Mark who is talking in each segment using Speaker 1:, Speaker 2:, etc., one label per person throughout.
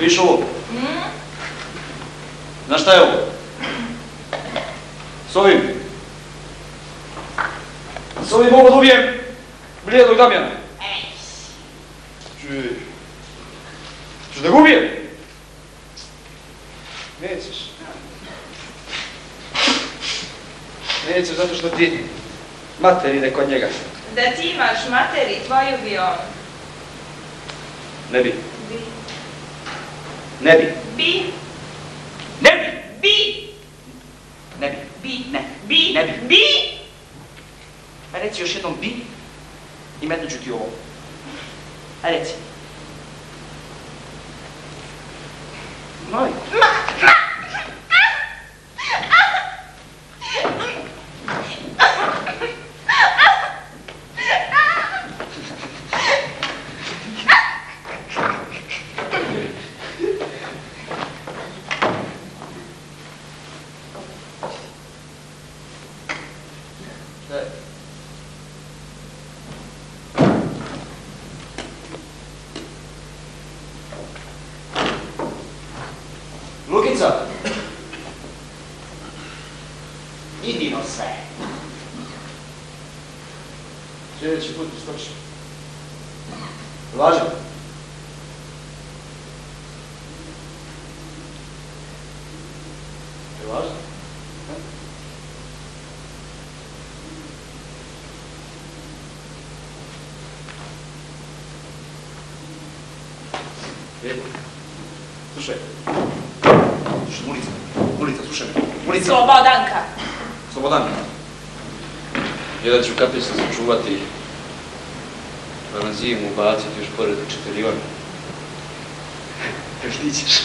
Speaker 1: Viš ovo? Znaš šta je ovo? S ovim? S ovim mogu da ubijem Bljedog Damjana. Čuš da ga ubijem? Nećeš. Nećeš zato što ti mater ide kod njega.
Speaker 2: Da ti imaš materi, tvoju bi on.
Speaker 1: Ne bi.
Speaker 2: Bi.
Speaker 1: Ne bi.
Speaker 2: Bi.
Speaker 1: Ne bi.
Speaker 2: Bi.
Speaker 1: Ne bi.
Speaker 2: Bi.
Speaker 1: Ne.
Speaker 2: Bi.
Speaker 1: Ne bi.
Speaker 2: Bi.
Speaker 1: A reci još jednom bi i metnut ću ti ovo. A reci. Majko. Lukica! Idi no sve. Sljedeći put istoči. Važi. Je važi? Slušaj. Ulica, slušaj me. Ulica.
Speaker 2: Slobodanka.
Speaker 1: Slobodanka. Jedan ću kapicu sačuvati, pa na zimu baciti još pored četiriona. Još ti ćeš.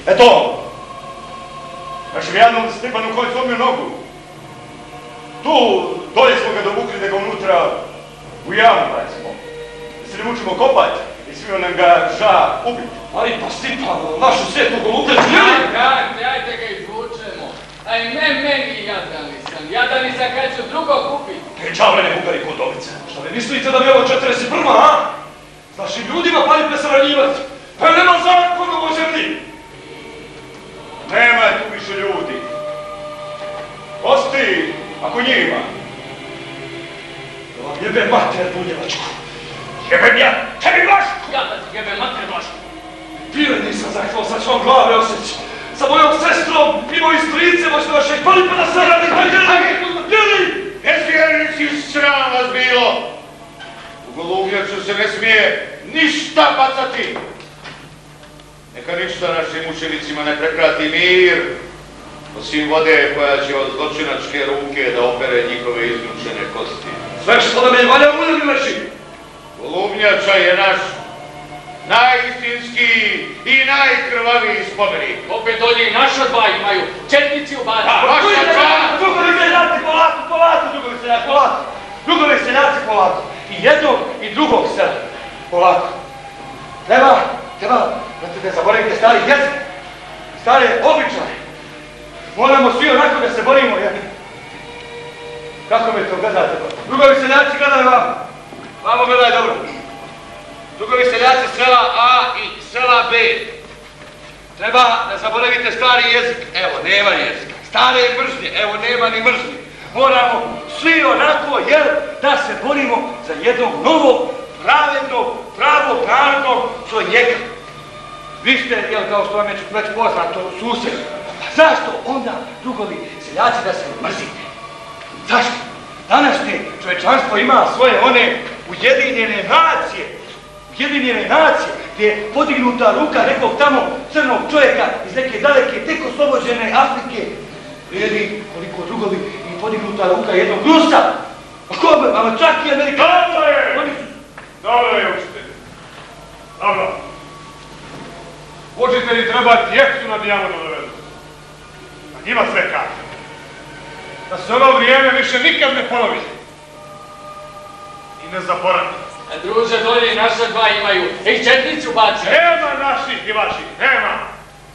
Speaker 3: Eto! Našem jadnom Stepanu koji je slomio nogu. Tu, dolje smo ga dovukli da ga unutra u jamu bacimo. Da se ne mučimo kopati i svima nam ga ža ubiti.
Speaker 1: Ali pa Stepano, našu svijetu golubreću,
Speaker 4: Ajde ga izvučemo. Aj meni jadani sam kad ću drugo kupiti.
Speaker 3: Čavlene bugari kudovice.
Speaker 1: Šta vi mislite da mi ovo 41. a? S našim ljudima pali presaranjivati? Pa nema zakona u zemlji!
Speaker 3: Nema tu više ljudi. Osti, ako njima.
Speaker 1: Da vam jebe mater Bunjevačku.
Speaker 3: Jebem ja, tebi Vlašku!
Speaker 4: Ja da ti jebem mater Vlašku.
Speaker 1: Pire nisam zahtjel, sad ću vam glave osjeći. Sa mojom sestrom i mojim stricem, hoćete vašeg pali pa da se radi. Ljudi!
Speaker 3: Nesvjernici, sram vas bilo! U Golubnjaču se ne smije ništa bacati. Neka ništa našim učenicima ne prekrati mir, osim vode koja će od zločinačke ruke da opere njihove izmučene kosti.
Speaker 1: Sve što nam je valja uljeli leži.
Speaker 3: Golubnjača je naš najistinski i najkrvaviji spomenik.
Speaker 4: Opet dolje i naša dva imaju, četnici u bazi.
Speaker 3: Vaša dva!
Speaker 1: Drugovi seljaci, polako, drugovi seljaci, polako. Drugovi seljaci, polako. I jednog i drugog sela, polako. Treba, da ne zaboravite stari jezik, stare običaje. Moramo svi onako da se borimo, jer... Kako me to gledate? Drugovi seljaci gledaju vam. Vamo gledaj dobro. Drugovi seljaci sela A i sela B. Treba da zaboravite stari jezik. Evo, nema jezika. Stare mržnje. Evo, nema ni mržnje. Moramo svi onako, jer da se borimo za jednog novog, pravednog, pravog, narodnog čovjeka. Vi ste, jel, kao što vam je već poznato, susjed. Zašto onda, drugovi seljaci, da se mrzite? Zašto? Današnje čovečanstvo ima svoje one ujedinjene nacije. Ujedinjene nacije, gdje je podignuta ruka nekog tamo crnog čovjeka iz neke daleke, tek oslobođene Afrike. Vrijedi koliko drugovi i podignuta ruka jednog Rusa. Ama čak i Amerikanaca.
Speaker 5: Dobro je, učitelj. Dobro. Učitelji treba djecu na dijamonu dovedu. A njima sve kaže. Da se ono vrijeme više nikad ne ponovi. I ne zaboravi.
Speaker 4: A druže, dolje i naša dva imaju. Ih četnicu baci.
Speaker 5: Nema naših i vaših, nema.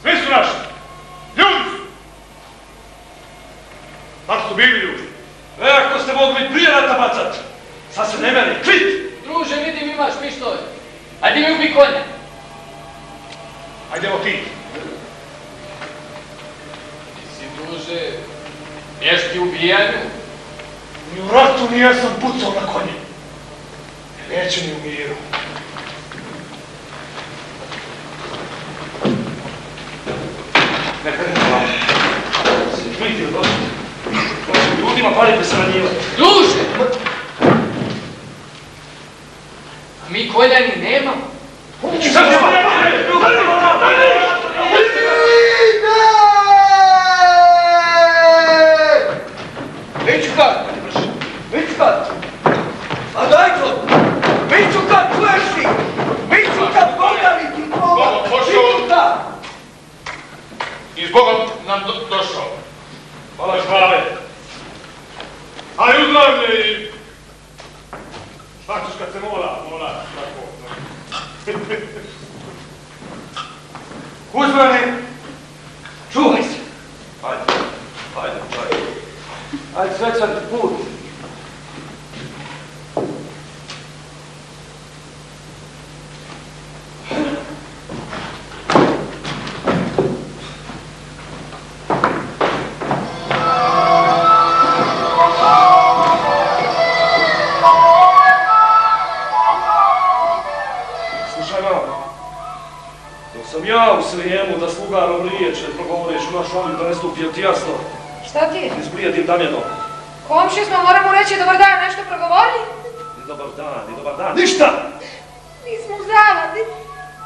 Speaker 5: Svi su naši. Ljudi su. Baš su bili ljudi.
Speaker 1: Ako ste mogli prije rata bacat, sad se ne meni, kvit!
Speaker 4: Druže, vidim imaš pištolj. Ajde mi ubi konja.
Speaker 5: Ajdemo ti.
Speaker 4: Ti si, druže, vješti ubijanju.
Speaker 5: Ni u ratu nijesam pucao na konje. Neće ni u miru.
Speaker 1: Neka ne hvala. Se vidite li došli? Ljudima palite se na njima.
Speaker 4: Druže! A mi konja ni nemamo.
Speaker 1: Sad ćemo Mičuka! Mičuka! A daj to! Mičuka, čuješ ti? Mičuka, podavi ti Boga! Mičuka!
Speaker 3: I zbogom nam došao.
Speaker 5: Hvala hvale. Ali uzdravlje i... Šta ćeš kad se mola? Tako.
Speaker 1: Kuzmane, čuvaj se! Ajde. Ajde, srećan ti put.
Speaker 6: Ja u Srijemu da slugarom riječe progovoriš u našu onim da ne stupi, jel ti jasno?
Speaker 7: Šta ti je?
Speaker 6: Ti s prijateljem Damjanom.
Speaker 7: Komši smo, moramo reći dobar dan, nešto progovori?
Speaker 6: Ni dobar dan, ništa!
Speaker 7: Nismo u zavadi.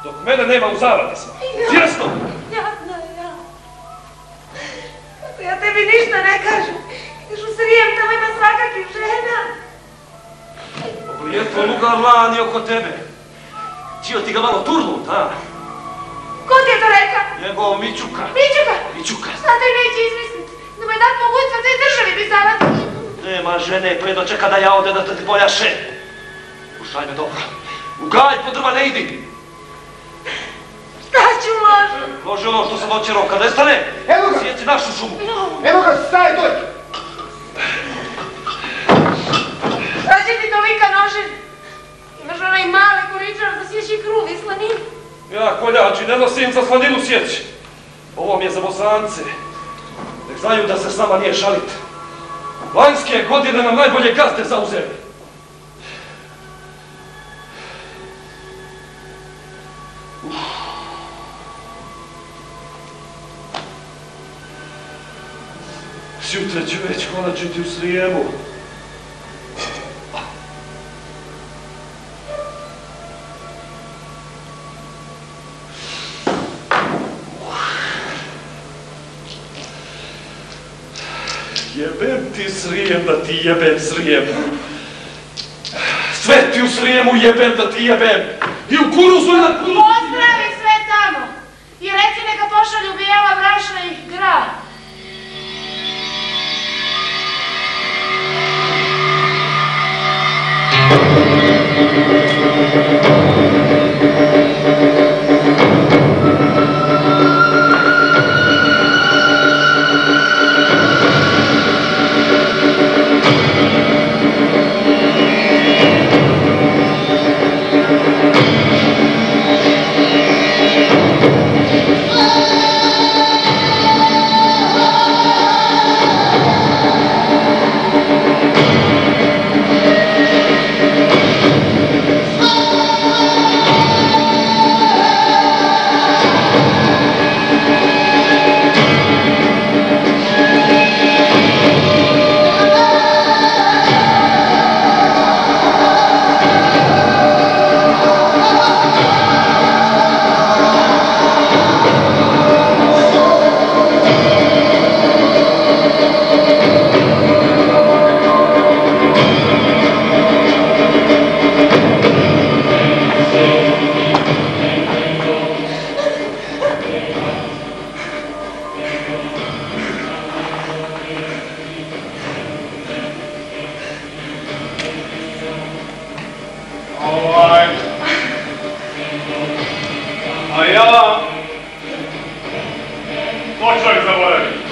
Speaker 6: Dok mene nema u zavadi smo. Ti jasno?
Speaker 7: Jadna ja. Kako ja tebi ništa ne kažem. Ideš u Srijem, tamo ima svakakih žena.
Speaker 6: Je to lugar lani oko tebe. Čio ti ga malo turnut, a?
Speaker 7: Ko ti je to rekao?
Speaker 6: Njegov Mičuka.
Speaker 7: Mičuka? Šta te neće izmisliti? Da me dat mogućstva toj državi bi zavati.
Speaker 6: Nema žene, predo čeka da ja ode da te poljaše. Slušaj me dobro. U gaj po drva ne idi.
Speaker 7: Šta ću ložu?
Speaker 6: Loži ono što sam očerao, kad nestane, sjeci našu šumu.
Speaker 1: Evo ga, staj, dođi!
Speaker 7: Šta će ti tolika nožin? Imaš onaj mali kuričar da sjeći kruv i slaninu.
Speaker 6: Ja, koljači, ne nosim za slaninu sjeći. Ovo mi je za Bosance. Nek znaju da se s nama nije šalit. Lanjske godine nam najbolje gazde zauzeli. Sjutra ću već konačiti u Srijemu. Jebem ti Srijem da ti jebem Srijem. Sve ti u Srijemu jebem da ti jebem. I u kuruzu i na kuruzu.
Speaker 7: Pozdravi sve tamo. I reci neka pošalju bijela brašna i grah.
Speaker 5: Možda ih zaboraviti.